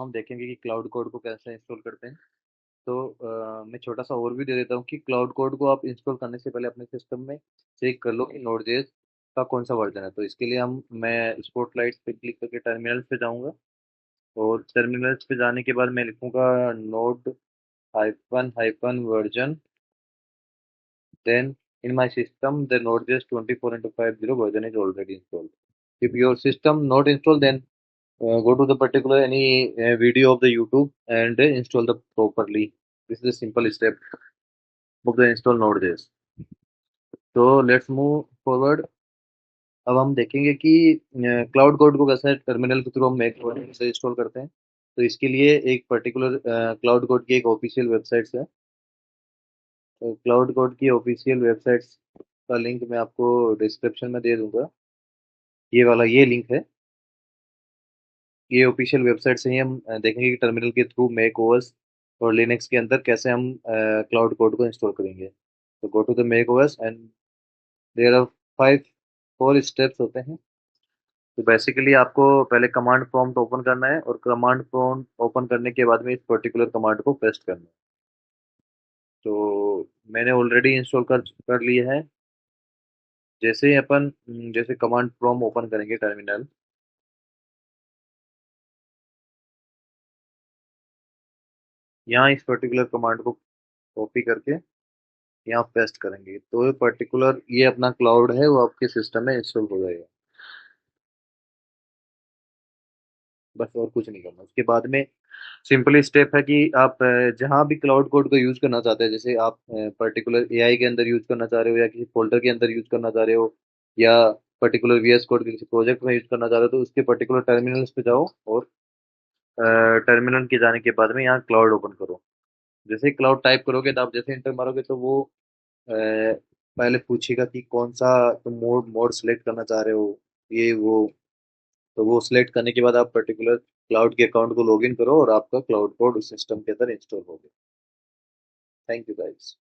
हम देखेंगे कि क्लाउड कोड को कैसे इंस्टॉल करते हैं। तो मैं छोटा सा ओवरव्यू दे देता हूँ कि क्लाउड कोड को आप इंस्टॉल करने से पहले अपने सिस्टम में चेक कर लो कि नोड.जेएस का कौन सा वर्जन है। तो इसके लिए हम मैं स्पॉटलाइट पे क्लिक करके टर्मिनल पे जाऊंगा, और टर्मिनल पे जाने के बाद मैं लिखूंगा node hyphen hyphen version, then in my system the node.js 24/50 version is already installed. If your system not installed, then go to the particular any video of the YouTube and install the properly. This is the simple step of the install node.js. तो let's move forward. अब हम देखेंगे कि cloud code को कैसे terminal के through हम Mac से इंस्टॉल करते हैं। तो इसके लिए एक पर्टिकुलर क्लाउड कोड की एक ऑफिशियल वेबसाइट है। तो क्लाउड कोड की ऑफिशियल वेबसाइट्स का लिंक मैं आपको डिस्क्रिप्शन में दे दूंगा। ये वाला ये लिंक है। ये ऑफिशियल वेबसाइट से ही हम देखेंगे कि टर्मिनल के थ्रू मैक ओएस और लिनक्स के अंदर कैसे हम क्लाउड कोड को इंस्टॉल करेंगे। तो go to the Mac OS and there are five four steps होते हैं। तो बेसिकली आपको पहले कमांड प्रॉम्प्ट ओपन करना है, और कमांड प्रॉम्प्ट ओपन करने के बाद में इस पर्टिकुलर कमांड को पेस्ट करना है। तो मैंने ऑलरेडी इंस्टॉल कर लिया है। जैसे ही अपन जैसे कमांड प्रॉम्प्ट ओपन करेंगे टर्मिनल, यहाँ इस पर्टिकुलर कमांड को कॉपी करके यहाँ पेस्ट करेंगे, तो ये पर्टिकुलर ये अपना क्लाउड है वो आपके सिस्टम में इंस्टॉल हो जाएगा। बस और कुछ नहीं करना। उसके बाद में सिंपली स्टेप है कि आप जहाँ भी क्लाउड कोड को यूज करना चाहते हैं, जैसे आप पर्टिकुलर एआई के अंदर यूज करना चाह रहे हो, या किसी फोल्डर के अंदर यूज करना चाह रहे हो, या पर्टिकुलर वीएस कोड के किसी प्रोजेक्ट में यूज करना चाह रहे हो, तो उसके पर्टिकुलर टर्मिनल्स पे जाओ, और टर्मिनल के जाने के बाद में यहाँ क्लाउड ओपन करो। जैसे ही क्लाउड टाइप करोगे तो आप जैसे इंटर मारोगे तो वो अ, पहले पूछेगा कि कौन सा तुम मोड मोड सेलेक्ट करना चाह रहे हो, ये वो। तो वो सिलेक्ट करने के बाद आप पर्टिकुलर क्लाउड के अकाउंट को लॉगिन करो, और आपका क्लाउड कोड उस सिस्टम के अंदर इंस्टॉल हो गया। Thank you guys.